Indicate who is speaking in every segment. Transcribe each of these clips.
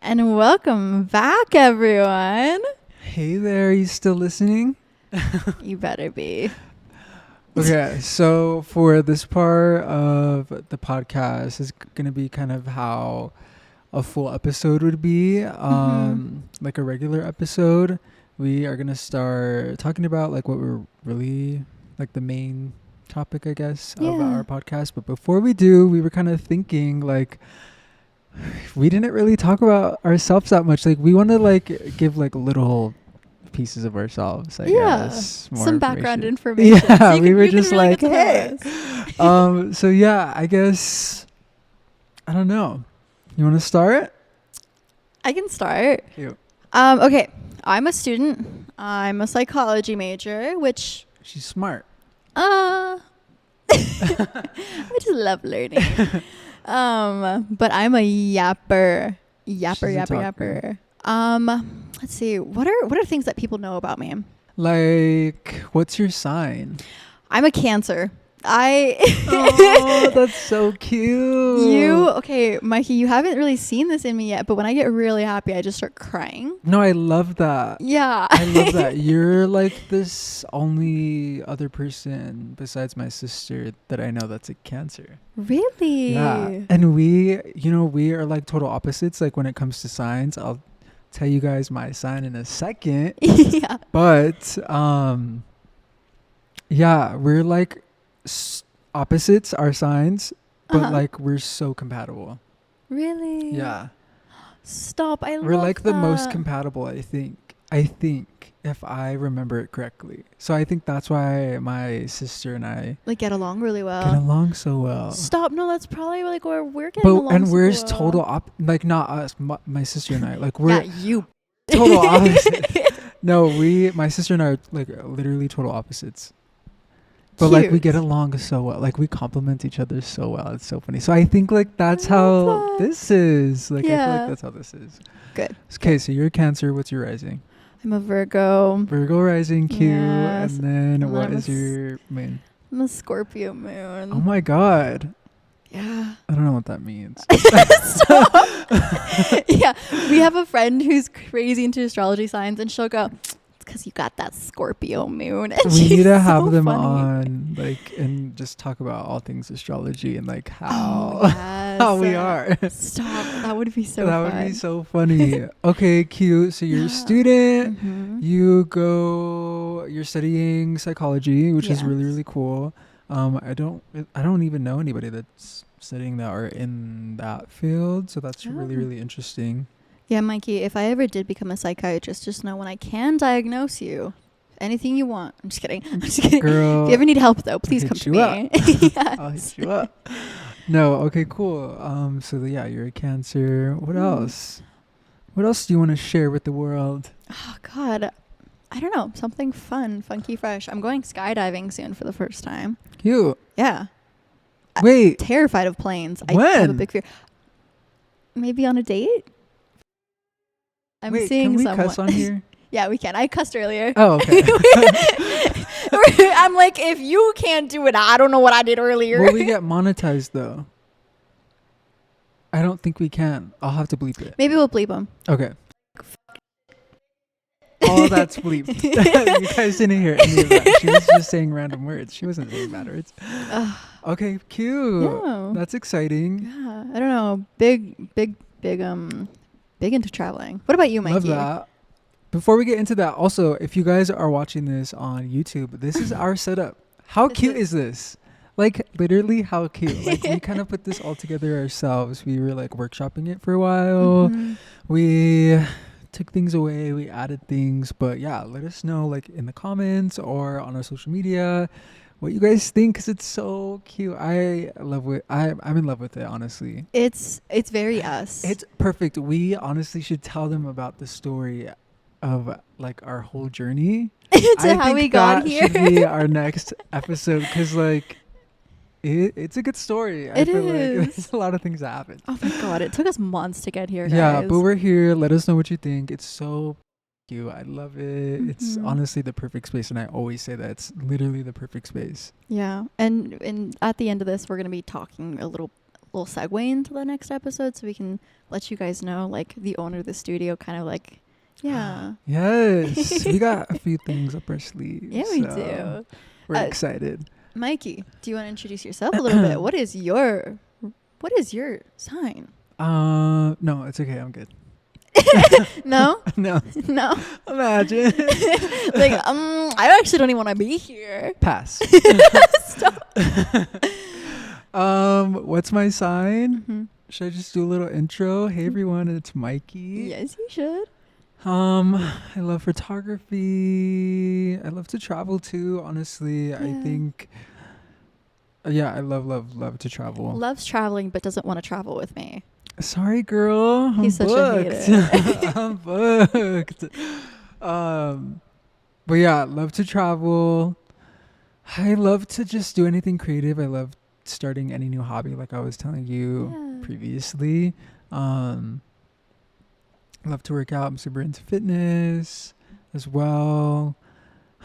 Speaker 1: And welcome back, everyone.
Speaker 2: Hey there, you still listening?
Speaker 1: You better be.
Speaker 2: Okay, so for this part of the podcast is going to be kind of how a full episode would be, like a regular episode. We are going to start talking about like what we're really like the main topic, I guess, of our podcast. But before we do, we were kind of thinking like we didn't really talk about ourselves that much. Like we want to like give like little pieces of ourselves, I guess. More
Speaker 1: some background information.
Speaker 2: Yeah,
Speaker 1: so
Speaker 2: we were just
Speaker 1: really
Speaker 2: like, hey. So yeah, I guess I don't know. You want to start?
Speaker 1: I can start.
Speaker 2: Cute.
Speaker 1: Okay. I'm a student. I'm a psychology major, which
Speaker 2: She's smart.
Speaker 1: I just love learning. But I'm a yapper. Yapper. Let's see. What are things that people know about me?
Speaker 2: Like, what's your sign?
Speaker 1: I'm a Cancer.
Speaker 2: Oh, that's so cute.
Speaker 1: Okay, Mikey, you haven't really seen this in me yet, but when I get really happy, I just start crying.
Speaker 2: No, I love that.
Speaker 1: Yeah.
Speaker 2: I love that. You're like this only other person besides my sister that I know that's a Cancer.
Speaker 1: Really?
Speaker 2: Yeah. And we are like total opposites. Like when it comes to signs, I'll tell you guys my sign in a second.
Speaker 1: Yeah.
Speaker 2: But yeah, we're like opposites, our signs, but like we're so compatible.
Speaker 1: Really?
Speaker 2: Yeah.
Speaker 1: Stop.
Speaker 2: We're like the most compatible, I think, if I remember it correctly. So I think that's why my sister and I
Speaker 1: like get along really well.
Speaker 2: get along so well.
Speaker 1: Stop. No, that's probably like where we're getting along.
Speaker 2: And we're
Speaker 1: so well.
Speaker 2: total like not us, my sister and I. Like we're
Speaker 1: you
Speaker 2: total opposites. No, my sister and I are like literally total opposites. But like we get along so well. Like we complement each other so well. It's so funny. So I think like that's how this is. Like I feel like that's how this is.
Speaker 1: Good.
Speaker 2: Okay, so you're a Cancer. What's your rising?
Speaker 1: I'm a Virgo.
Speaker 2: Virgo rising, cute.
Speaker 1: Yes.
Speaker 2: And then
Speaker 1: And
Speaker 2: what
Speaker 1: I'm
Speaker 2: is your main?
Speaker 1: I'm a Scorpio moon.
Speaker 2: Oh my god.
Speaker 1: Yeah.
Speaker 2: I don't know what that means.
Speaker 1: Yeah. We have a friend who's crazy into astrology signs, and she'll go, it's because you got that Scorpio moon. And
Speaker 2: we need to have
Speaker 1: so
Speaker 2: them
Speaker 1: funny.
Speaker 2: on like and just talk about all things astrology and like how
Speaker 1: yes.
Speaker 2: how we are.
Speaker 1: Stop. That would be so
Speaker 2: that
Speaker 1: fun.
Speaker 2: would be so funny. Okay, cute. So you're a student. You're studying psychology, which is really, really cool. I don't even know anybody that's studying that or in that field, so that's really, really interesting.
Speaker 1: Yeah, Mikey, if I ever did become a psychiatrist, just know when I can diagnose you, anything you want. I'm just kidding.
Speaker 2: Girl,
Speaker 1: if you ever need help, though, please come to me.
Speaker 2: Yes. I'll hit you up. No, okay, cool. So yeah, you're a Cancer. What else? What else do you want to share with the world?
Speaker 1: Oh, God. I don't know. Something fun, funky, fresh. I'm going skydiving soon for the first time.
Speaker 2: Cute.
Speaker 1: Yeah.
Speaker 2: Wait.
Speaker 1: I'm terrified of planes.
Speaker 2: When?
Speaker 1: I have a big fear. Maybe on a date? I'm seeing someone.
Speaker 2: Can we cuss on here?
Speaker 1: Yeah, we can. I cussed earlier.
Speaker 2: Oh, okay.
Speaker 1: I'm like, if you can't do it, I don't know what I did earlier.
Speaker 2: Will we get monetized, though? I don't think we can. I'll have to bleep it.
Speaker 1: Maybe we'll bleep them.
Speaker 2: Okay. All that's bleeped. You guys didn't hear any of that. She was just saying random words. She wasn't saying bad words. Okay, cute. Yeah. That's exciting.
Speaker 1: Yeah. I don't know. Big into traveling. What about you, Mikey?
Speaker 2: Love that. Before we get into that, also, if you guys are watching this on YouTube, this is our setup. How cute is this? Like, literally, how cute. Like, we kind of put this all together ourselves. We were, like, workshopping it for a while. We took things away. We added things. But, yeah, let us know, like, in the comments or on our social media what you guys think, because it's so cute. I'm in love with it, honestly.
Speaker 1: It's very us.
Speaker 2: It's perfect. We honestly should tell them about the story of like our whole journey
Speaker 1: to how we got here.
Speaker 2: Should be our next episode, because like it's a good story. I feel like there's a lot of things that happen.
Speaker 1: Oh my god, it took us months to get here, guys.
Speaker 2: Yeah, but we're here. Let us know what you think. It's so cute. I love it. It's honestly the perfect space, and I always say that it's literally the perfect space.
Speaker 1: Yeah, and at the end of this, we're gonna be talking a little little segue into the next episode so we can let you guys know, like, the owner of the studio kind of like, yeah.
Speaker 2: Yes. We got a few things up our sleeves.
Speaker 1: Yeah, we do.
Speaker 2: We're excited.
Speaker 1: Mikey, do you want to introduce yourself a little bit? What is your sign?
Speaker 2: No, it's okay. I'm good.
Speaker 1: No?
Speaker 2: No.
Speaker 1: No.
Speaker 2: Imagine.
Speaker 1: Like, I actually don't even want to be here.
Speaker 2: Pass.
Speaker 1: Stop.
Speaker 2: What's my sign?
Speaker 1: Mm-hmm.
Speaker 2: Should I just do a little intro? Hey everyone, it's Mikey.
Speaker 1: Yes, you should.
Speaker 2: I love photography. I love to travel too, honestly.
Speaker 1: Yeah.
Speaker 2: I think I love to travel.
Speaker 1: Loves traveling but doesn't want to travel with me.
Speaker 2: Sorry, girl.
Speaker 1: He's
Speaker 2: I'm
Speaker 1: such a
Speaker 2: booked.
Speaker 1: hater.
Speaker 2: I'm booked. But yeah, love to travel. I love to just do anything creative. I love starting any new hobby, like I was telling you previously. Love to work out. I'm super into fitness as well.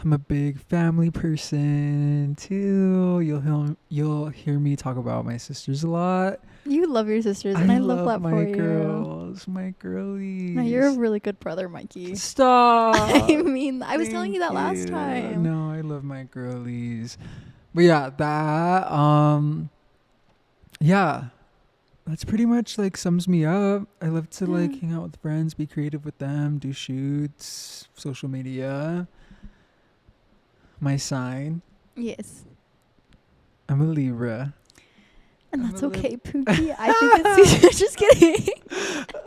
Speaker 2: I'm a big family person too. You'll hear me talk about my sisters a lot.
Speaker 1: You love your sisters, and I love that
Speaker 2: my
Speaker 1: for
Speaker 2: girls, my girlies.
Speaker 1: you. No, you're a really good brother, Mikey.
Speaker 2: Stop.
Speaker 1: I mean, I was telling you that last time.
Speaker 2: No, I love my girlies. But yeah, that's pretty much like sums me up. I love to like hang out with friends, be creative with them, do shoots, social media. My sign.
Speaker 1: Yes.
Speaker 2: I'm a Libra.
Speaker 1: And that's okay, Pookie. I think it suits you. Just kidding.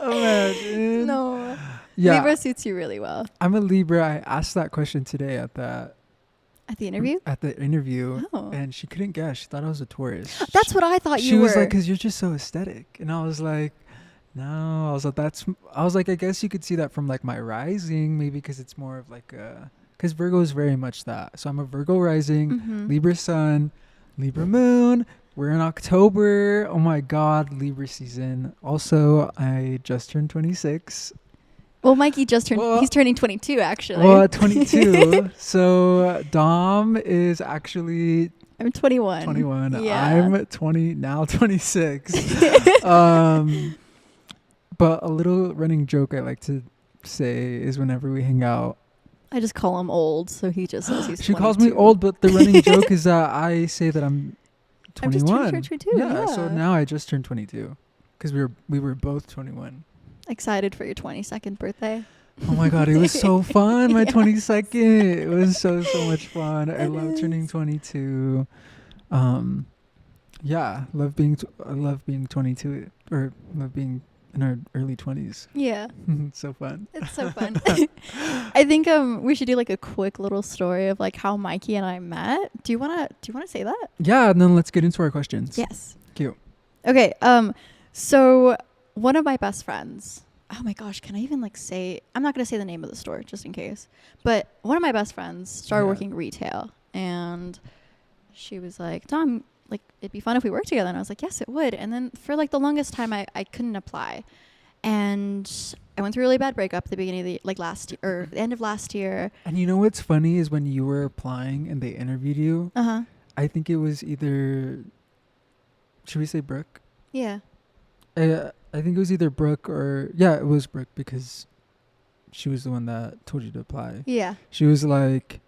Speaker 2: Imagine.
Speaker 1: No.
Speaker 2: Yeah.
Speaker 1: Libra suits you really well.
Speaker 2: I'm a Libra. I asked that question today at the
Speaker 1: interview? Oh.
Speaker 2: And she couldn't guess. She thought I was a Taurus.
Speaker 1: That's what I thought you were.
Speaker 2: She was like, because you're just so aesthetic. And I was like, no. I was like, I guess you could see that from like my rising, maybe because it's more of like because Virgo is very much that. So I'm a Virgo rising, Libra sun, Libra moon. We're in October. Oh my God, Libra season. Also, I just turned 26.
Speaker 1: Well, Mikey just turned, he's turning 22 actually.
Speaker 2: Well, 22. So Dom is actually...
Speaker 1: I'm 21.
Speaker 2: 21.
Speaker 1: Yeah.
Speaker 2: I'm 20, now 26. But a little running joke I like to say is whenever we hang out,
Speaker 1: I just call him old, so he just says he's 22.
Speaker 2: She calls me old, but the running joke is that I say that I'm 21.
Speaker 1: I'm just turned 22. Yeah.
Speaker 2: So now I just turned 22 because we were both 21.
Speaker 1: Excited for your 22nd birthday.
Speaker 2: Oh my God, it was so fun. My 22nd. It was so much fun. I love turning 22. Yeah, I love being 22 or love being in our early 20s.
Speaker 1: Yeah.
Speaker 2: It's so fun.
Speaker 1: It's so fun. I think we should do like a quick little story of like how Mikey and I met. Do you wanna say that?
Speaker 2: Yeah, and then let's get into our questions.
Speaker 1: Yes.
Speaker 2: Cute.
Speaker 1: Okay. So one of my best friends, oh my gosh, can I even like say, I'm not going to say the name of the store just in case, but one of my best friends started working retail, and she was like, Dom, like, it'd be fun if we worked together. And I was like, yes, it would. And then for like the longest time, I couldn't apply. And I went through a really bad breakup at the beginning of the, like the end of last year.
Speaker 2: And you know what's funny is when you were applying and they interviewed you, I think it was either, should we say Brooke?
Speaker 1: Yeah.
Speaker 2: I think it was either Brooke or, it was Brooke because she was the one that told you to apply.
Speaker 1: Yeah.
Speaker 2: She was like,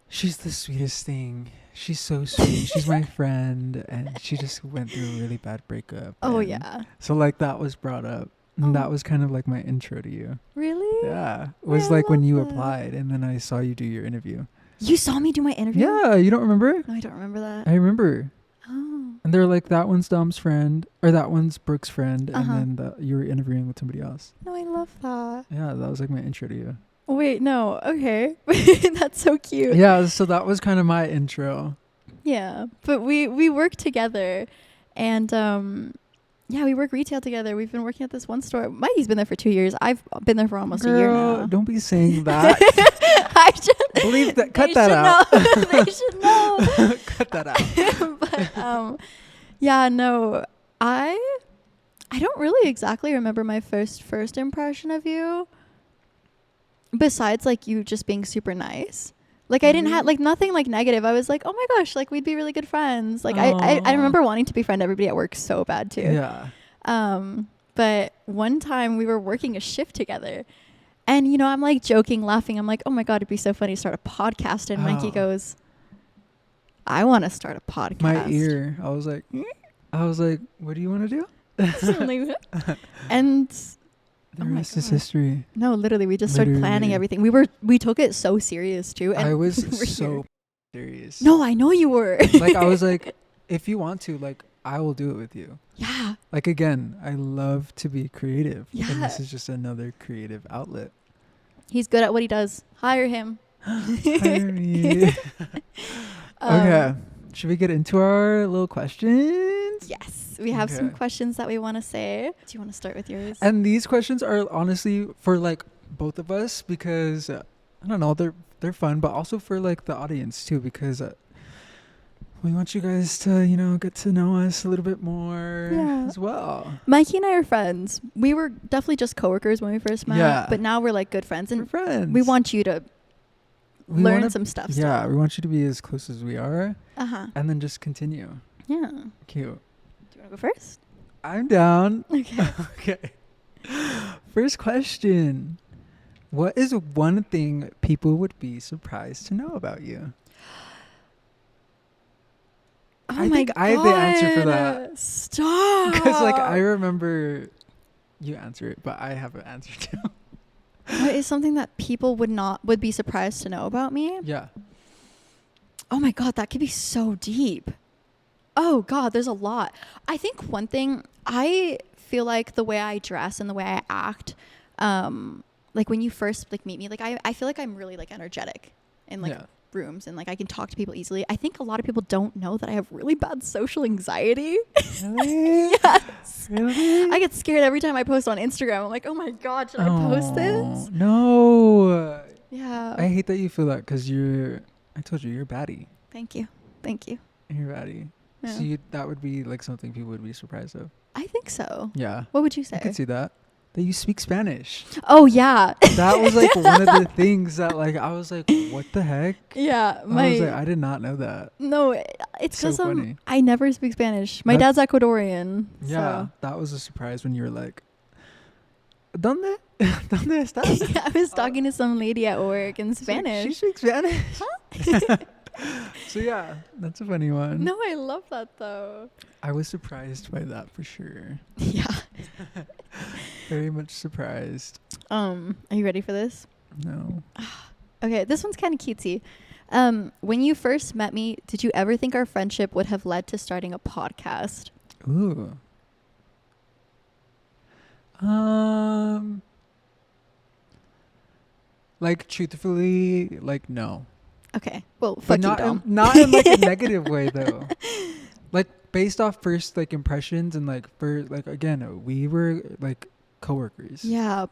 Speaker 2: she's the sweetest thing. She's so sweet. She's my friend. And she just went through a really bad breakup.
Speaker 1: Oh, yeah.
Speaker 2: So like that was brought up. And that was kind of like my intro to you.
Speaker 1: Really?
Speaker 2: Yeah. It was like when you applied and then I saw you do your interview.
Speaker 1: You saw me do my interview?
Speaker 2: Yeah. You don't remember?
Speaker 1: No, I don't remember that.
Speaker 2: I remember.
Speaker 1: Oh.
Speaker 2: And they're like, that one's Dom's friend or that one's Brooke's friend. And then you were interviewing with somebody else.
Speaker 1: No, I love that.
Speaker 2: Yeah. That was like my intro to you.
Speaker 1: Wait, no. Okay. That's so cute.
Speaker 2: Yeah. So that was kind of my intro.
Speaker 1: Yeah. But we work together and, we work retail together. We've been working at this one store. Mikey's been there for 2 years. I've been there for almost a year now.
Speaker 2: Don't be saying that.
Speaker 1: I just
Speaker 2: believe that. Cut that out.
Speaker 1: They should know.
Speaker 2: Cut that out.
Speaker 1: But no. I don't really exactly remember my first impression of you. Besides like you just being super nice. Like I didn't have like nothing like negative. I was like, oh my gosh, like we'd be really good friends. Like I remember wanting to befriend everybody at work so bad too.
Speaker 2: Yeah.
Speaker 1: But one time we were working a shift together, and you know, I'm like joking, laughing. I'm like, oh my God, it'd be so funny to start a podcast. And Mikey goes, I want to start a podcast.
Speaker 2: My ear. I was like, what do you want to do?
Speaker 1: And
Speaker 2: the rest is history.
Speaker 1: No, literally, we just started planning everything. We took it so serious too. And
Speaker 2: I was so serious.
Speaker 1: No, I know you were.
Speaker 2: Like I was like, if you want to, like, I will do it with you.
Speaker 1: Yeah.
Speaker 2: Like again, I love to be creative.
Speaker 1: Yeah.
Speaker 2: And this is just another creative outlet.
Speaker 1: He's good at what he does. Hire him.
Speaker 2: Hire me. Okay. Should we get into our little questions?
Speaker 1: Yes. We have some questions that we want to say. Do you want to start with yours?
Speaker 2: And these questions are honestly for like both of us because I don't know, they're fun, but also for like the audience too, because we want you guys to, you know, get to know us a little bit more as well.
Speaker 1: Mikey and I are friends. We were definitely just coworkers when we first met, but now we're like good friends. And
Speaker 2: we're friends.
Speaker 1: We want you to learn some stuff.
Speaker 2: Yeah, we want you to be as close as we are. And then just continue.
Speaker 1: Yeah.
Speaker 2: Cute.
Speaker 1: Do you want to go first?
Speaker 2: I'm down.
Speaker 1: Okay.
Speaker 2: Okay. First question. What is one thing people would be surprised to know about you? I think I have the answer for that.
Speaker 1: Stop.
Speaker 2: Because like I remember you answer it, but I have an answer too.
Speaker 1: What is something that people would be surprised to know about me?
Speaker 2: Yeah.
Speaker 1: Oh my God, that could be so deep. Oh God, there's a lot. I think one thing, I feel like the way I dress and the way I act, like when you first like meet me, like I feel like I'm really like energetic and like rooms, and like I can talk to people easily. I think a lot of people don't know that I have really bad social anxiety.
Speaker 2: Really?
Speaker 1: Yes.
Speaker 2: Really?
Speaker 1: I get scared every time I post on Instagram. I'm like, oh my God, should I post this?
Speaker 2: No.
Speaker 1: Yeah.
Speaker 2: I hate that you feel that because I told you, you're a baddie.
Speaker 1: Thank you.
Speaker 2: You're a baddie.
Speaker 1: Yeah.
Speaker 2: So that would be like something people would be surprised of.
Speaker 1: I think so.
Speaker 2: Yeah.
Speaker 1: What would you say?
Speaker 2: I could see that. That you speak Spanish.
Speaker 1: Oh yeah.
Speaker 2: That was like one of the things that like I was like, what the heck?
Speaker 1: Yeah.
Speaker 2: I was like, I did not know that.
Speaker 1: No, it's because
Speaker 2: so funny.
Speaker 1: I never speak Spanish. My dad's Ecuadorian.
Speaker 2: Yeah.
Speaker 1: So.
Speaker 2: That was a surprise when you were like, ¿Dónde? ¿Dónde estás?
Speaker 1: I was talking to some lady at work in Spanish.
Speaker 2: Like, she speaks Spanish. Huh? So yeah, that's a funny one.
Speaker 1: No, I love that though.
Speaker 2: I was surprised by that for sure.
Speaker 1: Yeah.
Speaker 2: Very much surprised.
Speaker 1: Are you ready for this?
Speaker 2: No.
Speaker 1: Okay, this one's kind of cutesy. When you first met me, did you ever think our friendship would have led to starting a podcast?
Speaker 2: Ooh. Like truthfully, like no.
Speaker 1: Okay. Well, fuck you, Dom.
Speaker 2: Not in like a negative way though. Like based off first like impressions and like for like again, we were like coworkers.
Speaker 1: Yeah.
Speaker 2: Like,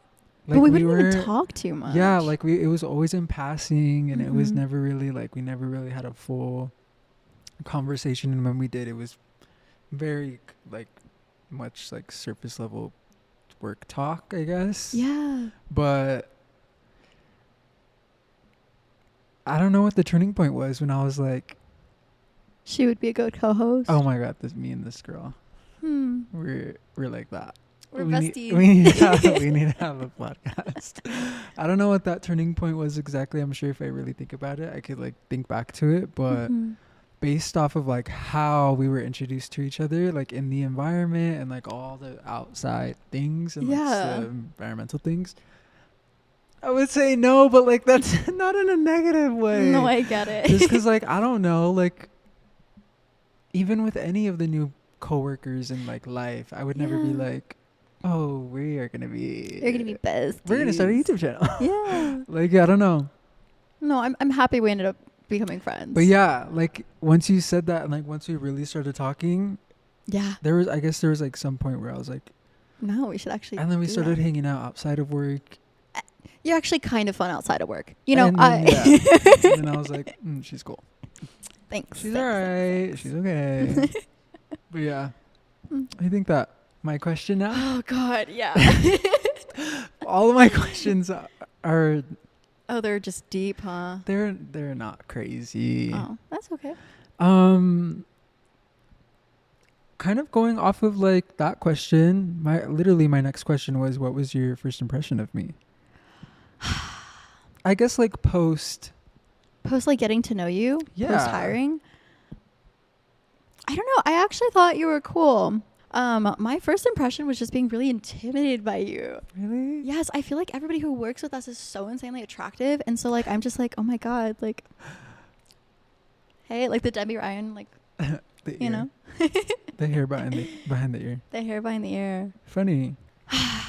Speaker 1: but we wouldn't even talk too much.
Speaker 2: Yeah, like it was always in passing, and it was never really like we never really had a full conversation, and when we did, it was very like much like surface level work talk, I guess.
Speaker 1: Yeah.
Speaker 2: But I don't know what the turning point was when I was like,
Speaker 1: she would be a good co-host.
Speaker 2: oh my God, me and this girl. We're like that.
Speaker 1: We're besties.
Speaker 2: We need to have a podcast. I don't know what that turning point was exactly. I'm sure if I really think about it, I could like think back to it. But based off of like how we were introduced to each other, like in the environment and like all the outside things and like the environmental things, I would say no, but like that's not in a negative way.
Speaker 1: No, I get it.
Speaker 2: Just because like, I don't know, like even with any of the new coworkers in like life, I would never be like, oh, you're gonna be
Speaker 1: besties.
Speaker 2: We're gonna start a YouTube channel.
Speaker 1: Yeah.
Speaker 2: Like, I don't know.
Speaker 1: No, I'm happy we ended up becoming friends.
Speaker 2: But yeah, like once you said that and like once we really started talking, I guess there was like some point where I was like,
Speaker 1: no, we should actually.
Speaker 2: And then we started hanging out outside of work.
Speaker 1: You're actually kind of fun outside of work. You know,
Speaker 2: and then I was like, she's cool.
Speaker 1: Thanks.
Speaker 2: She's alright. She's okay. But yeah, I think that my question now.
Speaker 1: Oh God, yeah.
Speaker 2: All of my questions are
Speaker 1: Oh, they're just deep, huh?
Speaker 2: They're not crazy.
Speaker 1: Oh, that's okay.
Speaker 2: Kind of going off of like that question, my next question was, what was your first impression of me? I guess like post
Speaker 1: like getting to know you,
Speaker 2: Yeah.
Speaker 1: post hiring. I don't know. I actually thought you were cool. My first impression was just being really intimidated by you.
Speaker 2: Really?
Speaker 1: Yes, I feel like everybody who works with us is so insanely attractive, and so like I'm just like, oh my god, like, hey, like the Debbie Ryan, like, you know,
Speaker 2: the hair behind the ear.
Speaker 1: the hair behind the ear.
Speaker 2: Funny.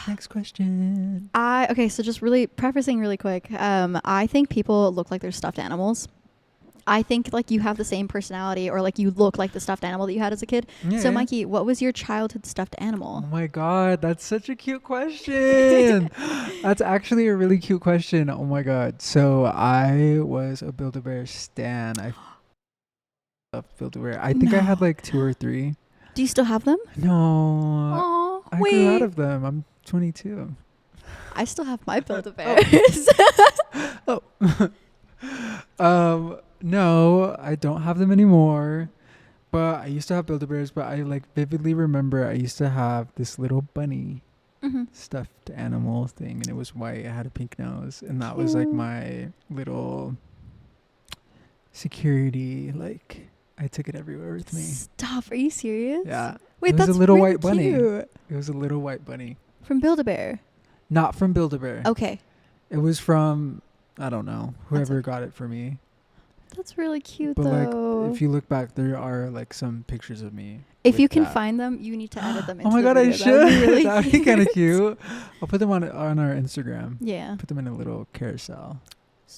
Speaker 2: Next question.
Speaker 1: Okay, so just really prefacing really quick. I think people look like they're stuffed animals. I think like you have the same personality, or like you look like the stuffed animal that you had as a kid.
Speaker 2: Yeah,
Speaker 1: So
Speaker 2: yeah.
Speaker 1: Mikey, what was your childhood stuffed
Speaker 2: Oh
Speaker 1: animal?
Speaker 2: my god, that's such a cute question. That's actually a really cute question. Oh my god. So I was a Build-A-Bear stan. I love Build-A-Bear. I think I had like 2 or 3.
Speaker 1: Do you still have them?
Speaker 2: No.
Speaker 1: Oh,
Speaker 2: I grew out of them. I'm 22.
Speaker 1: I still have my Build-A-Bears.
Speaker 2: No, I don't have them anymore. But I used to have Build-A-Bears, but I like vividly remember I used to have this little bunny
Speaker 1: Mm-hmm.
Speaker 2: stuffed animal thing, and it was white. It had a pink nose, and that was like
Speaker 1: Cute.
Speaker 2: my little security. Like I took it everywhere with me.
Speaker 1: Stop. Are you serious?
Speaker 2: Yeah.
Speaker 1: Wait,
Speaker 2: It was
Speaker 1: that's
Speaker 2: a little
Speaker 1: really
Speaker 2: white bunny.
Speaker 1: cute.
Speaker 2: It was a little white bunny.
Speaker 1: From Build-A-Bear.
Speaker 2: Not from Build-A-Bear.
Speaker 1: Okay.
Speaker 2: It was from, I don't know, whoever
Speaker 1: okay.
Speaker 2: got it for me.
Speaker 1: That's really cute,
Speaker 2: But
Speaker 1: though.
Speaker 2: like, if you look back, there are like some pictures of me.
Speaker 1: If
Speaker 2: with
Speaker 1: you can
Speaker 2: that.
Speaker 1: find them, you need to edit them into
Speaker 2: Oh my
Speaker 1: the
Speaker 2: god, I
Speaker 1: video. That would be
Speaker 2: should.
Speaker 1: really
Speaker 2: That'd be kind of cute. I'll put them on our Instagram.
Speaker 1: Yeah.
Speaker 2: Put them in a little carousel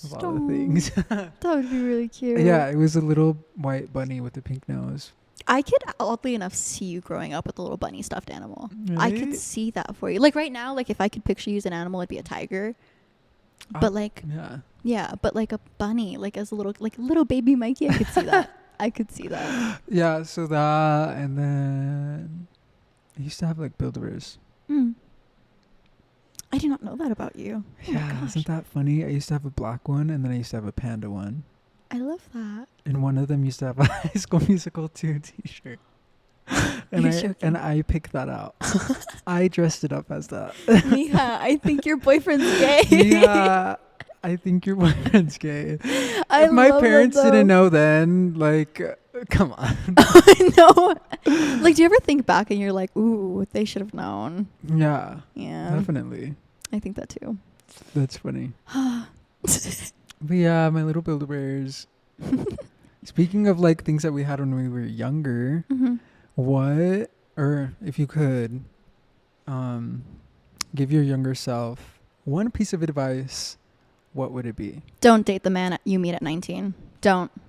Speaker 2: of all the
Speaker 1: Stop.
Speaker 2: things.
Speaker 1: That would be really cute.
Speaker 2: Yeah, it was a little white bunny with a pink nose.
Speaker 1: I could oddly enough see you growing up with a little bunny stuffed animal. I could
Speaker 2: Really?
Speaker 1: see that for you. Like right now, like if I could picture you as an animal, it'd be a tiger. But like,
Speaker 2: Yeah.
Speaker 1: but like a bunny, like as a little baby Mikey, I could see that. I could see that.
Speaker 2: Yeah, so that, and then I used to have like Build-A-Bears.
Speaker 1: Mm. I did not know that about you. Oh my
Speaker 2: Yeah,
Speaker 1: gosh.
Speaker 2: isn't that funny? I used to have a black one, and then I used to have a panda one.
Speaker 1: I love that.
Speaker 2: And one of them used to have a High School Musical 2 t-shirt. And I picked that out. I dressed it up as that.
Speaker 1: Mija, I think your boyfriend's gay.
Speaker 2: Yeah, I think your boyfriend's gay.
Speaker 1: I
Speaker 2: If my
Speaker 1: love that,
Speaker 2: parents
Speaker 1: though.
Speaker 2: didn't know then, like, come on.
Speaker 1: I know. Like, do you ever think back and you're like, ooh, they should have known?
Speaker 2: Yeah,
Speaker 1: Yeah.
Speaker 2: definitely.
Speaker 1: I think that too.
Speaker 2: That's funny. But yeah, my little Build-A-Bears. Speaking of like things that we had when we were younger,
Speaker 1: Mm-hmm.
Speaker 2: what, or if you could, give your younger self one piece of advice, what would it be?
Speaker 1: Don't date the man you meet at 19.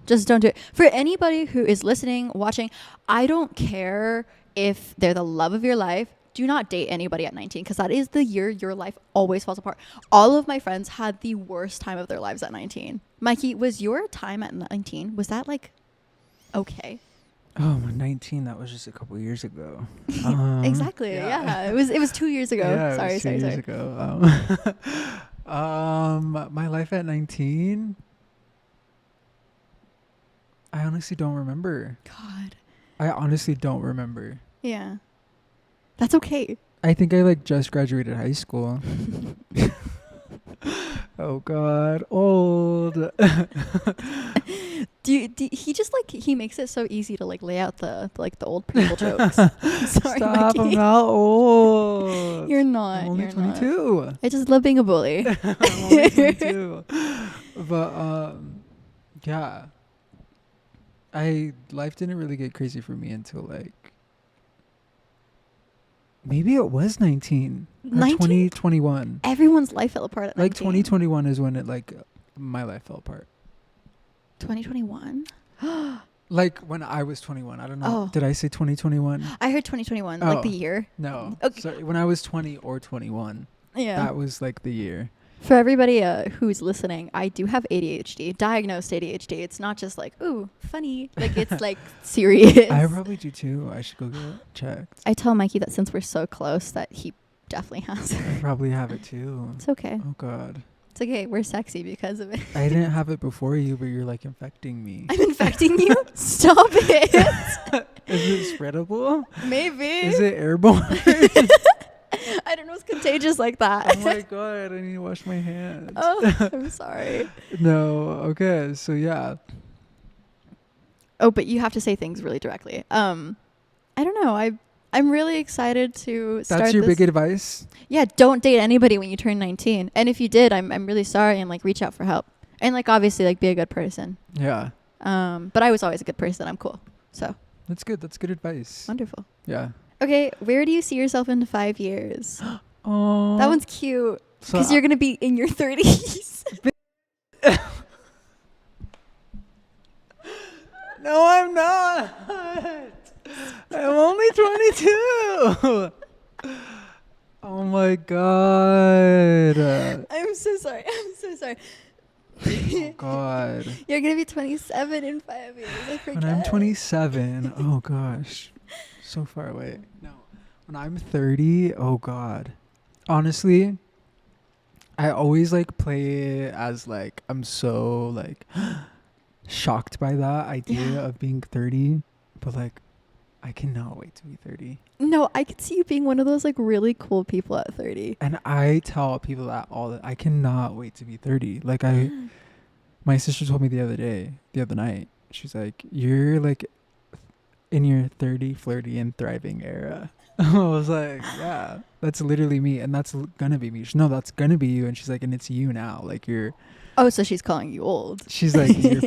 Speaker 1: Just don't do it. For anybody who is listening, watching, I don't care if they're the love of your life. Do not date anybody at 19, because that is the year your life always falls apart. All of my friends had the worst time of their lives at 19. Mikey, was your time at 19, was that like okay?
Speaker 2: Oh, 19, that was just a couple years ago.
Speaker 1: Exactly. Yeah. It was 2 years ago.
Speaker 2: Yeah,
Speaker 1: sorry.
Speaker 2: it was 2 years ago. My life at 19, I honestly don't remember.
Speaker 1: God.
Speaker 2: I honestly don't remember.
Speaker 1: Yeah. That's okay.
Speaker 2: I think I like just graduated high school. Oh God, old.
Speaker 1: He just like he makes it so easy to like lay out the old people jokes. Sorry,
Speaker 2: Stop,
Speaker 1: Mikey.
Speaker 2: I'm not old.
Speaker 1: You're not.
Speaker 2: I'm only
Speaker 1: you're not.
Speaker 2: 22.
Speaker 1: I just love being a bully.
Speaker 2: I'm only 22. But yeah. Life didn't really get crazy for me until like maybe it was 19 or
Speaker 1: 19?
Speaker 2: 2021.
Speaker 1: Everyone's life fell apart at 19.
Speaker 2: Like 2021 is when it like my life fell apart.
Speaker 1: 2021?
Speaker 2: Like when I was 21. I don't know.
Speaker 1: Oh.
Speaker 2: Did I say 2021?
Speaker 1: I heard 2021, like the
Speaker 2: Oh.
Speaker 1: year.
Speaker 2: No.
Speaker 1: Okay.
Speaker 2: Sorry, when I was 20 or 21.
Speaker 1: Yeah.
Speaker 2: That was like the year.
Speaker 1: For everybody who's listening, I do have ADHD, diagnosed ADHD. It's not just like, ooh, funny. Like, it's like serious.
Speaker 2: I probably do too. I should go get it checked.
Speaker 1: I tell Mikey that since we're so close that he definitely has
Speaker 2: I
Speaker 1: it.
Speaker 2: probably have it too.
Speaker 1: It's okay.
Speaker 2: Oh God.
Speaker 1: It's okay. We're sexy because of it.
Speaker 2: I didn't have it before you, but you're like infecting me.
Speaker 1: I'm infecting you? Stop it.
Speaker 2: Is it spreadable?
Speaker 1: Maybe.
Speaker 2: Is it airborne?
Speaker 1: I don't know what's contagious like that.
Speaker 2: Oh my god, I need to wash my hands.
Speaker 1: Oh, I'm sorry.
Speaker 2: No, okay, so yeah.
Speaker 1: Oh, but you have to say things really directly. I don't know. I'm really excited to start.
Speaker 2: That's your
Speaker 1: this.
Speaker 2: big advice?
Speaker 1: Yeah, don't date anybody when you turn 19. And if you did, I'm really sorry, and like reach out for help. And like obviously like be a good person.
Speaker 2: Yeah.
Speaker 1: But I was always a good person. I'm cool. So
Speaker 2: That's good. That's good advice.
Speaker 1: wonderful.
Speaker 2: Yeah.
Speaker 1: Okay, where do you see yourself in 5 years?
Speaker 2: Oh.
Speaker 1: That one's cute.
Speaker 2: So
Speaker 1: Because you're going to be in your 30s.
Speaker 2: No, I'm not. I'm only 22. Oh my god.
Speaker 1: I'm so sorry. I'm so sorry.
Speaker 2: Oh god.
Speaker 1: You're going to be 27 in 5 years. I forget.
Speaker 2: When I'm 27, oh gosh. So far away. No. When I'm 30, oh god. Honestly, I always like play it as like I'm so like shocked by that idea of being 30, but like I cannot wait to be 30.
Speaker 1: No, I could see you being one of those like really cool people at 30.
Speaker 2: And I tell people that I cannot wait to be 30. Like my sister told me the other night, she's like, you're like in your 30, flirty, and thriving era. I was like, yeah, that's literally me. And that's gonna be me. No, that's gonna be you. And she's like, and it's you now. Like you're.
Speaker 1: Oh, so she's calling you old.
Speaker 2: She's like, you're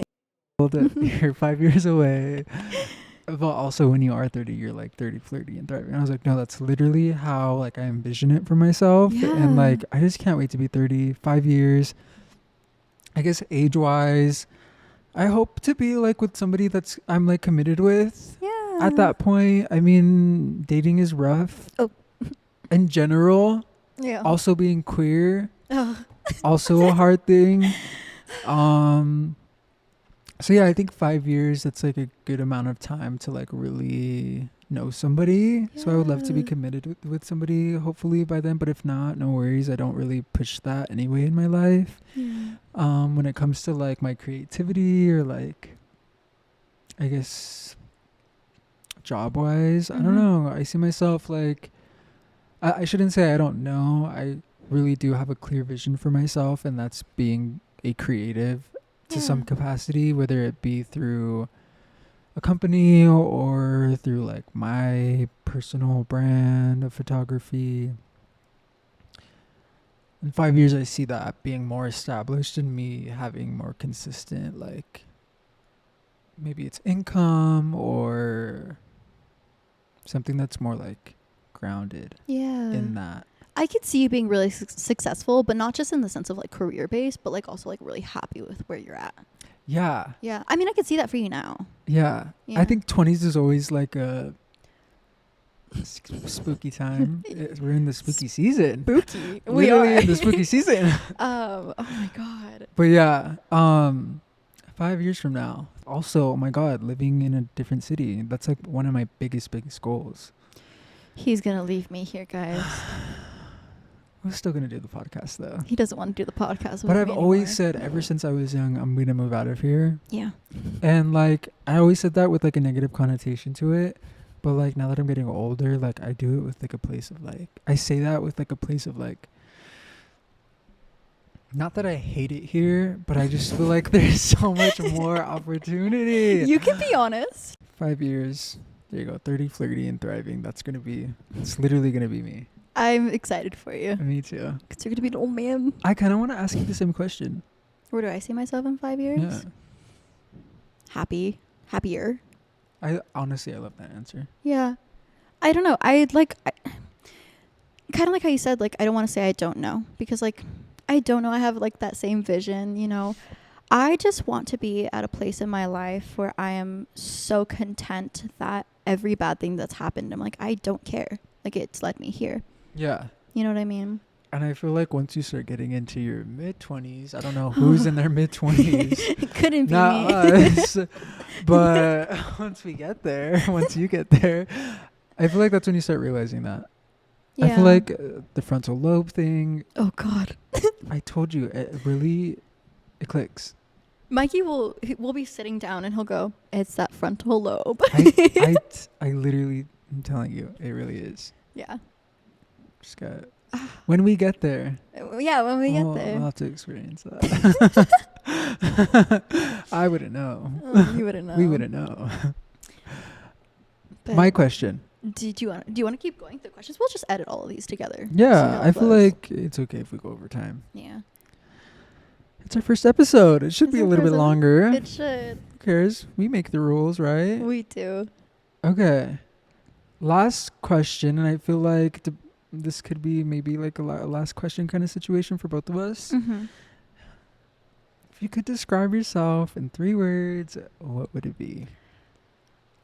Speaker 2: old. You're 5 years away. But also when you are 30, you're like 30, flirty, and thriving. And I was like, no, that's literally how like I envision it for myself.
Speaker 1: Yeah.
Speaker 2: And like, I just can't wait to be 30, 5 years. I guess age-wise, I hope to be like with somebody that's I'm like committed with.
Speaker 1: Yeah.
Speaker 2: At that point, I mean, dating is rough.
Speaker 1: Oh.
Speaker 2: In general,
Speaker 1: Yeah.
Speaker 2: also being queer,
Speaker 1: Oh.
Speaker 2: also a hard thing. So yeah, I think 5 years, that's like a good amount of time to like really know somebody. So I would love to be
Speaker 1: Yeah.
Speaker 2: committed with somebody hopefully by then, but if not, no worries. I don't really push that anyway in my life.
Speaker 1: Yeah.
Speaker 2: When it comes to like my creativity or like, I guess job wise, I don't know. I see myself like, I shouldn't say I don't know. I really do have a clear vision for myself, and that's being a creative to some
Speaker 1: Yeah.
Speaker 2: capacity, whether it be through a company or through like my personal brand of photography. In 5 years, I see that being more established and me having more consistent, like maybe it's income or something that's more like grounded
Speaker 1: Yeah.
Speaker 2: in that.
Speaker 1: I could see you being really successful, but not just in the sense of like career based, but like also like really happy with where you're at.
Speaker 2: Yeah.
Speaker 1: Yeah. I mean, I could see that for you now.
Speaker 2: Yeah.
Speaker 1: Yeah.
Speaker 2: I think 20s is always like a spooky time. We're in the spooky season.
Speaker 1: Spooky. We
Speaker 2: Literally
Speaker 1: are.
Speaker 2: in the spooky season.
Speaker 1: Oh my God.
Speaker 2: But yeah, 5 years from now. Also, oh my God, living in a different city. That's like one of my biggest goals.
Speaker 1: He's going to leave me here, guys.
Speaker 2: We're still going to do the podcast though.
Speaker 1: He doesn't want to do the podcast with
Speaker 2: But
Speaker 1: me
Speaker 2: I've always
Speaker 1: anymore.
Speaker 2: said ever since I was young, I'm going to move out of here.
Speaker 1: Yeah.
Speaker 2: And like, I always said that with like a negative connotation to it. But like now that I'm getting older, like I do it with like a place of like, I say that with like a place of like, not that I hate it here, but I just feel like there's so much more opportunity.
Speaker 1: You can be honest.
Speaker 2: 5 years. There you go. 30, flirty, and thriving. It's literally going to be me.
Speaker 1: I'm excited for you.
Speaker 2: Me too.
Speaker 1: Because you're going to be an old man.
Speaker 2: I kind of want to ask you the same question.
Speaker 1: Where do I see myself in 5 years?
Speaker 2: Yeah.
Speaker 1: Happier.
Speaker 2: I love that answer.
Speaker 1: Yeah. I don't know. I kind of like how you said, like, I don't want to say I don't know. Because, like, I don't know. I have, like, that same vision, you know. I just want to be at a place in my life where I am so content that every bad thing that's happened, I'm like, I don't care. Like, it's led me here.
Speaker 2: Yeah.
Speaker 1: You know what I mean?
Speaker 2: And I feel like once you start getting into your mid-20s, I don't know who's in their mid-20s.
Speaker 1: It couldn't be
Speaker 2: Not
Speaker 1: me.
Speaker 2: us. But once you get there, I feel like that's when you start realizing that.
Speaker 1: Yeah.
Speaker 2: I feel like the frontal lobe thing,
Speaker 1: Oh, God.
Speaker 2: I told you, it clicks.
Speaker 1: Mikey will be sitting down and he'll go, "It's that frontal lobe."
Speaker 2: I literally, I'm telling you, it really is.
Speaker 1: Yeah.
Speaker 2: Just got when we get there.
Speaker 1: Yeah, when we get there.
Speaker 2: We'll have to experience that. I wouldn't know.
Speaker 1: You wouldn't know.
Speaker 2: We wouldn't know.
Speaker 1: But
Speaker 2: My question.
Speaker 1: do you want to keep going through questions? We'll just edit all of these together.
Speaker 2: Yeah, I feel like it's okay if we go over time.
Speaker 1: Yeah.
Speaker 2: It's our first episode. It should
Speaker 1: It's
Speaker 2: be a
Speaker 1: our
Speaker 2: little bit
Speaker 1: first
Speaker 2: longer.
Speaker 1: It should.
Speaker 2: Who cares? We make the rules, right?
Speaker 1: We do.
Speaker 2: Okay. Last question, and I feel like this could be maybe like a last question kind of situation for both of us.
Speaker 1: Mm-hmm.
Speaker 2: If you could describe yourself in 3 words, what would it be?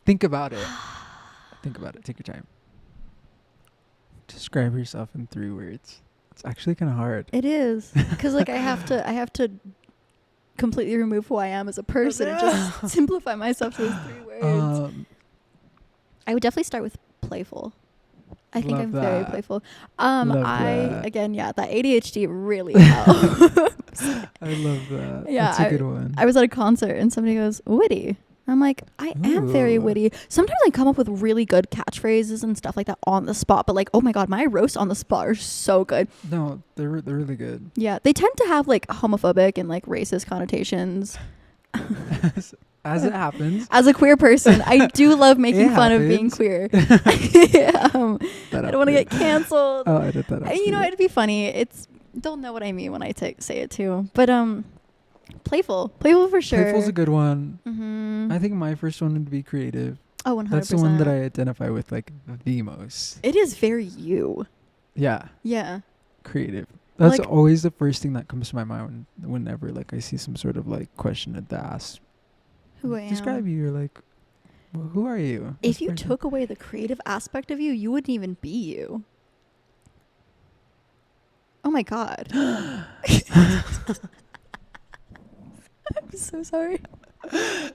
Speaker 2: Think about it. Think about it. Take your time. Describe yourself in 3 words. It's actually kind of hard.
Speaker 1: It is, because like I have to completely remove who I am as a person and just simplify myself to those 3 words. I would definitely start with playful. I think I'm very playful. Again, that ADHD really helps.
Speaker 2: I love that.
Speaker 1: Yeah,
Speaker 2: that's a good one.
Speaker 1: I was at a concert and somebody goes, "Witty." I'm like, I am very witty. Sometimes I come up with really good catchphrases and stuff like that on the spot. But like, oh my God, my roasts on the spot are so good.
Speaker 2: No, they're really good.
Speaker 1: Yeah, they tend to have like homophobic and like racist connotations.
Speaker 2: As it happens.
Speaker 1: As a queer person, I do love making fun of being queer. I don't want to get canceled.
Speaker 2: I'll edit that out.
Speaker 1: You know, it'd be funny. They'll know what I mean when I say it too. But playful for sure.
Speaker 2: Playful's a good one.
Speaker 1: Mm-hmm.
Speaker 2: I think my first one would be creative.
Speaker 1: Oh, 100%.
Speaker 2: That's the one that I identify with like the most.
Speaker 1: It is very you.
Speaker 2: Yeah.
Speaker 1: Yeah.
Speaker 2: Creative. That's
Speaker 1: like,
Speaker 2: always the first thing that comes to my mind whenever like I see some sort of like question to ask.
Speaker 1: Who I am.
Speaker 2: Describe you. You're like, well, who are you?
Speaker 1: If you took away the creative aspect of you, you wouldn't even be you. Oh my God. I'm so sorry.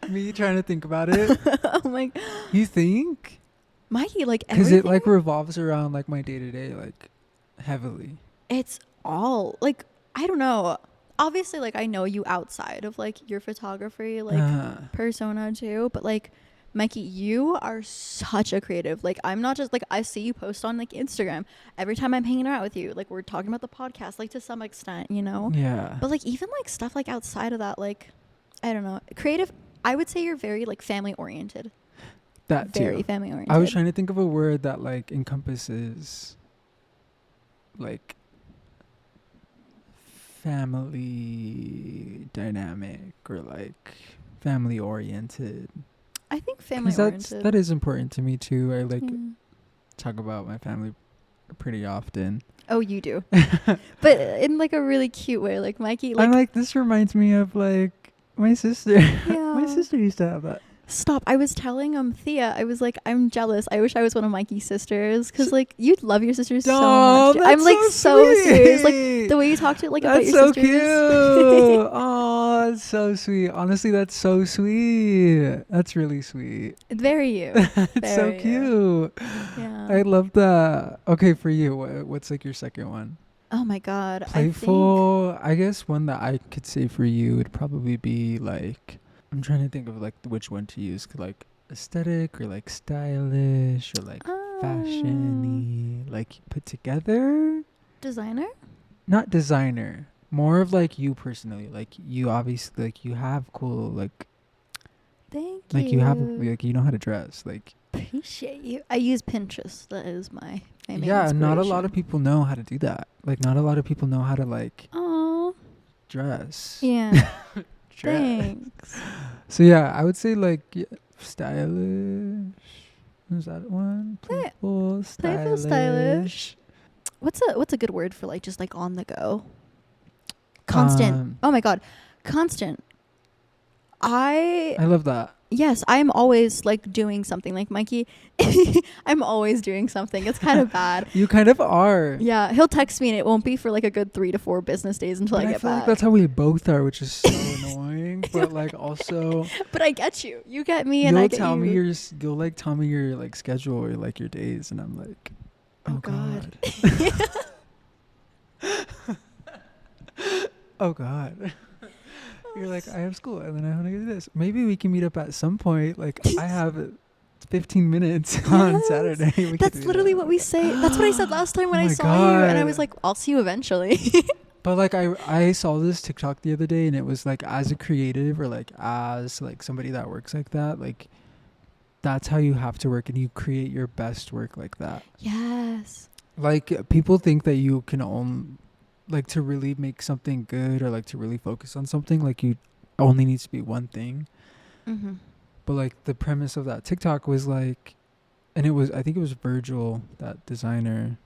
Speaker 2: Me trying to think about it.
Speaker 1: Oh my.
Speaker 2: You think?
Speaker 1: Mikey, like
Speaker 2: because it like revolves around like my day to day like heavily.
Speaker 1: It's all like I don't know. Obviously, like I know you outside of like your photography like persona too, but like Mikey, you are such a creative. Like I'm not just like I see you post on like Instagram every time I'm hanging out with you. Like we're talking about the podcast, like to some extent, you know.
Speaker 2: Yeah.
Speaker 1: But like even like stuff like outside of that, like I don't know, creative. I would say you're very like family oriented.
Speaker 2: That too.
Speaker 1: Very family oriented.
Speaker 2: I was trying to think of a word that like encompasses like family dynamic or like family oriented.
Speaker 1: I think family oriented.
Speaker 2: That is important to me too. I like talk about my family pretty often.
Speaker 1: Oh, you do. But in like a really cute way. Like Mikey, like
Speaker 2: I'm like, this reminds me of like my sister.
Speaker 1: Yeah.
Speaker 2: My sister used to have that.
Speaker 1: Stop. I was telling Thea, I was like, I'm jealous. I wish I was one of Mikey's sisters because like you'd love your sisters so much. I'm like so serious. Like the way you talk to like about your sisters.
Speaker 2: That's so cute. Oh, that's so sweet. Honestly, that's so sweet. That's really sweet.
Speaker 1: Very you.
Speaker 2: It's so cute.
Speaker 1: Yeah.
Speaker 2: I love that. Okay, for you, what's like your second one?
Speaker 1: Oh my God.
Speaker 2: Playful. I guess one that I could say for you would probably be like, I'm trying to think of like which one to use, like aesthetic or like stylish or like fashion-y, like put together.
Speaker 1: Designer?
Speaker 2: Not designer. More of like you personally. Like you obviously like you have cool like.
Speaker 1: Thank you.
Speaker 2: Like you have like you know how to dress. Like
Speaker 1: appreciate you. I use Pinterest. That is my main
Speaker 2: inspiration. Not a lot of people know how to do that. Like not a lot of people know how to like dress.
Speaker 1: Yeah. Thanks.
Speaker 2: So yeah, I would say like stylish. Is that one? Playful, stylish.
Speaker 1: What's a good word for like just like on the go? Constant. Oh my God, constant. I
Speaker 2: love that.
Speaker 1: Yes, I'm always like doing something. Like Mikey, I'm always doing something. It's kind of bad.
Speaker 2: You kind of are.
Speaker 1: Yeah, he'll text me and it won't be for like a good 3 to 4 business days until I get
Speaker 2: feel
Speaker 1: back.
Speaker 2: Like that's how we both are, which is so annoying. But like also.
Speaker 1: But I get you. You get me, and I get you.
Speaker 2: You'll like tell me your like schedule or like your days, and I'm like, oh God. Oh God. You're like, I have school and then I want to do this. Maybe we can meet up at some point. Like I have 15 minutes on
Speaker 1: Yes.
Speaker 2: Saturday. We could
Speaker 1: That's
Speaker 2: do
Speaker 1: literally
Speaker 2: that.
Speaker 1: what we say. That's what I said last time when
Speaker 2: Oh
Speaker 1: I
Speaker 2: my
Speaker 1: saw you, and I
Speaker 2: God.
Speaker 1: was like, I'll see you eventually.
Speaker 2: But like I saw this TikTok the other day and it was like as a creative or like as like somebody that works like that, like that's how you have to work and you create your best work like that.
Speaker 1: Yes.
Speaker 2: Like people think that you can own like to really make something good or like to really focus on something, like you only needs to be one thing.
Speaker 1: Mm-hmm.
Speaker 2: But like the premise of that TikTok was like, and it was, I think it was Virgil, that designer.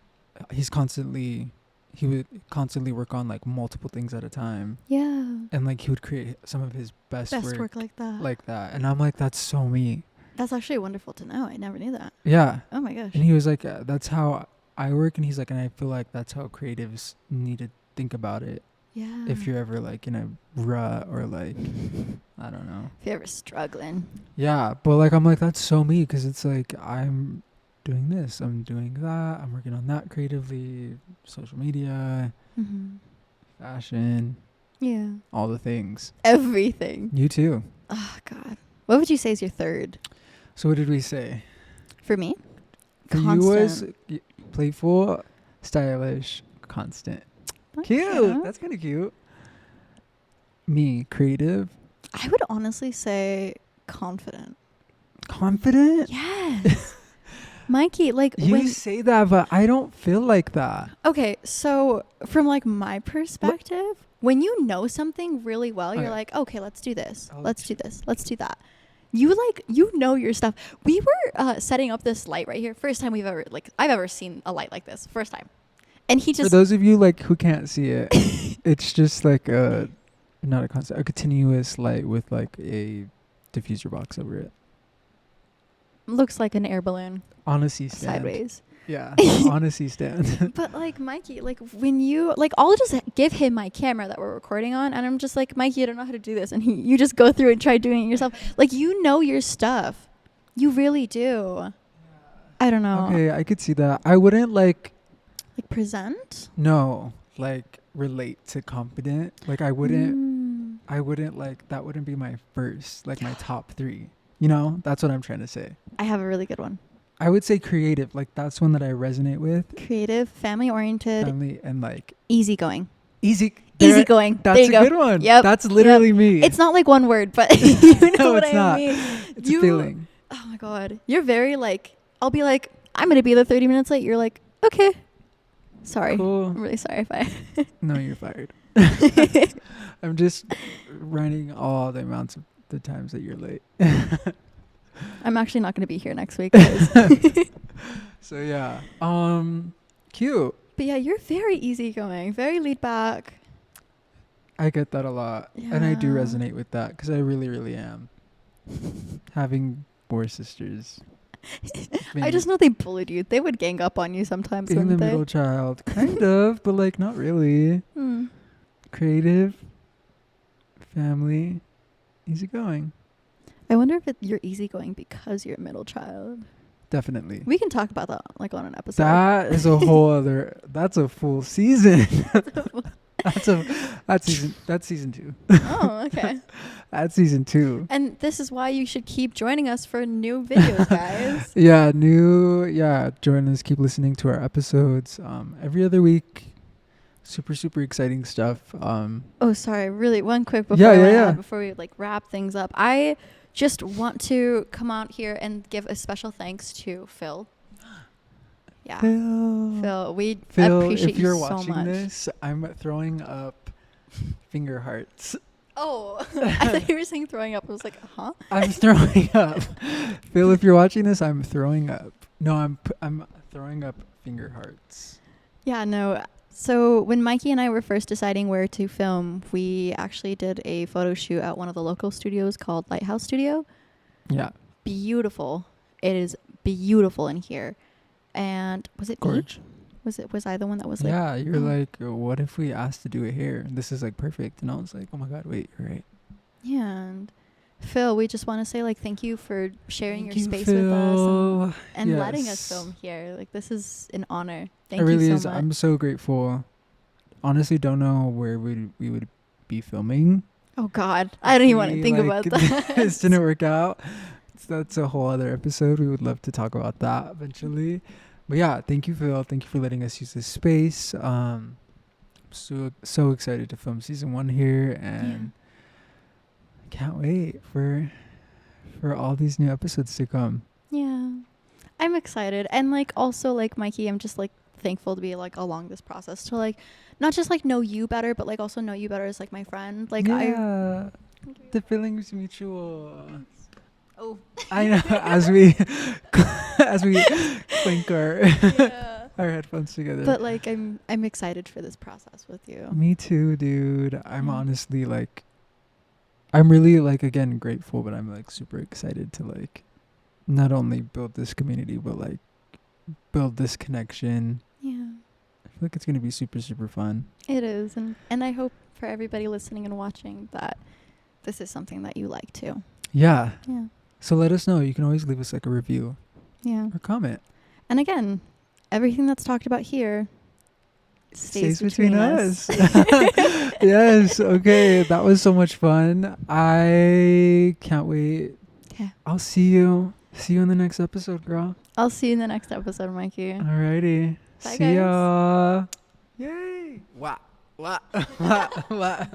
Speaker 2: He would constantly work on like multiple things at a time.
Speaker 1: Yeah.
Speaker 2: And like he would create some of his best work
Speaker 1: like that.
Speaker 2: like that. And I'm like, that's so me.
Speaker 1: That's actually wonderful to know. I never knew that.
Speaker 2: Yeah.
Speaker 1: Oh my gosh.
Speaker 2: And he was like, that's how I work. And he's like, and I feel like that's how creatives need to think about it.
Speaker 1: Yeah.
Speaker 2: If you're ever like in a rut or like, I don't know.
Speaker 1: If you're ever struggling.
Speaker 2: Yeah. But like, I'm like, that's so me. Cause it's like, I'm doing this, I'm doing that, I'm working on that creatively, social media,
Speaker 1: Mm-hmm.
Speaker 2: fashion,
Speaker 1: Yeah.
Speaker 2: all the things.
Speaker 1: Everything.
Speaker 2: You too.
Speaker 1: Oh God. What would you say is your third?
Speaker 2: So what did we say?
Speaker 1: For me?
Speaker 2: For you was playful, stylish, constant. Cute.
Speaker 1: Okay.
Speaker 2: That's kind of cute. Me, creative.
Speaker 1: I would honestly say confident.
Speaker 2: Confident?
Speaker 1: Yes. Mikey, like
Speaker 2: You
Speaker 1: when
Speaker 2: say that, but I don't feel like that.
Speaker 1: okay, so from like my perspective, when you know something really well, you're
Speaker 2: Okay.
Speaker 1: like, okay, let's do this.
Speaker 2: Oh,
Speaker 1: Let's do this. Let's do that. You like, you know your stuff. We were setting up this light right here. First time I've ever seen a light like this. First time. And he
Speaker 2: For
Speaker 1: just,
Speaker 2: those of you like who can't see it, it's just like a continuous light with like a diffuser box over it.
Speaker 1: looks like an air balloon
Speaker 2: On a C stand.
Speaker 1: sideways.
Speaker 2: Yeah, on a C stand.
Speaker 1: But like Mikey, like when you like, I'll just give him my camera that we're recording on, and I'm just like, Mikey, I don't know how to do this, and you just go through and try doing it yourself. Like you know your stuff, you really do. I don't know.
Speaker 2: Okay, I could see that. I wouldn't like
Speaker 1: Present.
Speaker 2: relate to confident. Like I wouldn't like that wouldn't be my first, like my top 3. You know, that's what I'm trying to say.
Speaker 1: I have a really good one.
Speaker 2: I would say creative. Like that's one that I resonate with.
Speaker 1: Creative, family oriented,
Speaker 2: Family and like
Speaker 1: easygoing.
Speaker 2: That's
Speaker 1: Easygoing. There you
Speaker 2: a
Speaker 1: go.
Speaker 2: good one.
Speaker 1: Yep.
Speaker 2: That's literally me.
Speaker 1: It's not like one word, but you know
Speaker 2: No,
Speaker 1: what
Speaker 2: it's
Speaker 1: I
Speaker 2: not.
Speaker 1: mean.
Speaker 2: It's a feeling.
Speaker 1: Oh my God. You're very like, I'll be like, I'm going to be there 30 minutes late. You're like, okay. Sorry.
Speaker 2: Cool.
Speaker 1: I'm really sorry if I.
Speaker 2: No, you're fired. I'm just writing all the amounts of the times that you're late.
Speaker 1: I'm actually not going to be here next week, guys.
Speaker 2: So yeah, cute.
Speaker 1: But yeah, you're very easygoing, very laid back.
Speaker 2: I get that a lot, and I do
Speaker 1: Yeah.
Speaker 2: resonate with that because I really, really am. Having 4 sisters.
Speaker 1: I just know they bullied you. They would gang up on you sometimes,
Speaker 2: being the
Speaker 1: wouldn't they?
Speaker 2: middle child, kind of, but like not really.
Speaker 1: Hmm.
Speaker 2: Creative, family, easygoing.
Speaker 1: I wonder if you're easygoing because you're a middle child.
Speaker 2: Definitely.
Speaker 1: We can talk about that like on an episode.
Speaker 2: That is a whole other. That's a full season. That's season 2.
Speaker 1: Oh, okay.
Speaker 2: That's season 2.
Speaker 1: And this is why you should keep joining us for new videos, guys.
Speaker 2: Join us. Keep listening to our episodes every other week. Super, super exciting stuff.
Speaker 1: Oh, sorry. Really, one quick before before we like wrap things up. I just want to come out here and give a special thanks to Phil. Yeah. Phil, we appreciate
Speaker 2: if you're
Speaker 1: you so
Speaker 2: watching
Speaker 1: much.
Speaker 2: this, I'm throwing up finger hearts.
Speaker 1: Oh, I thought you were saying throwing up. I was like, huh?
Speaker 2: I'm throwing up. Phil, if you're watching this, I'm throwing up. No, I'm throwing up finger hearts.
Speaker 1: Yeah, no. So when Mikey and I were first deciding where to film, we actually did a photo shoot at one of the local studios called Lighthouse Studio.
Speaker 2: Yeah.
Speaker 1: Beautiful. It is beautiful in here. And was it
Speaker 2: Gorge.
Speaker 1: me? Was I the one that was like?
Speaker 2: Yeah, you're like, what if we asked to do it here? This is like perfect. And I was like, oh my God, wait, you're right.
Speaker 1: Yeah. And Phil, we just want to say like thank you for sharing
Speaker 2: Thank
Speaker 1: your
Speaker 2: you,
Speaker 1: space with us
Speaker 2: Phil.
Speaker 1: and letting us
Speaker 2: Yes.
Speaker 1: film here. Like this is an honor.
Speaker 2: It
Speaker 1: Thank
Speaker 2: really
Speaker 1: you
Speaker 2: is.
Speaker 1: so much.
Speaker 2: I'm so grateful. Honestly, don't know where we would be filming.
Speaker 1: Oh God, I don't even want to
Speaker 2: We,
Speaker 1: think
Speaker 2: like,
Speaker 1: about that.
Speaker 2: This didn't work out. So that's a whole other episode. We would love to talk about that eventually. But yeah, thank you, Phil. Thank you for letting us use this space. So excited to film season 1 here, and can't wait for all these new episodes to come.
Speaker 1: Yeah, I'm excited, and like also like Mikey, I'm just like thankful to be like along this process to like not just like know you better, but like also know you better as like my friend. Like
Speaker 2: yeah, the feeling's mutual.
Speaker 1: Oh,
Speaker 2: I know. As we clink our our headphones together.
Speaker 1: But like I'm excited for this process with you.
Speaker 2: Me too, dude. I'm honestly like, I'm really like, again, grateful, but I'm like super excited to like not only build this community, but like build this connection.
Speaker 1: Yeah,
Speaker 2: I feel like it's gonna be super, super fun.
Speaker 1: it is, and I hope for everybody listening and watching that this is something that you like too.
Speaker 2: Yeah.
Speaker 1: Yeah.
Speaker 2: So let us know. You can always leave us like a review.
Speaker 1: Yeah.
Speaker 2: Or comment.
Speaker 1: And again, everything that's talked about here stays
Speaker 2: between us. Yes. Okay. That was so much fun. I can't wait.
Speaker 1: Yeah.
Speaker 2: I'll see you. See you in the next episode, girl.
Speaker 1: I'll see you in the next episode, Mikey.
Speaker 2: Alrighty.
Speaker 1: Bye,
Speaker 2: See ya. Yay. Wow. Wow. Wow.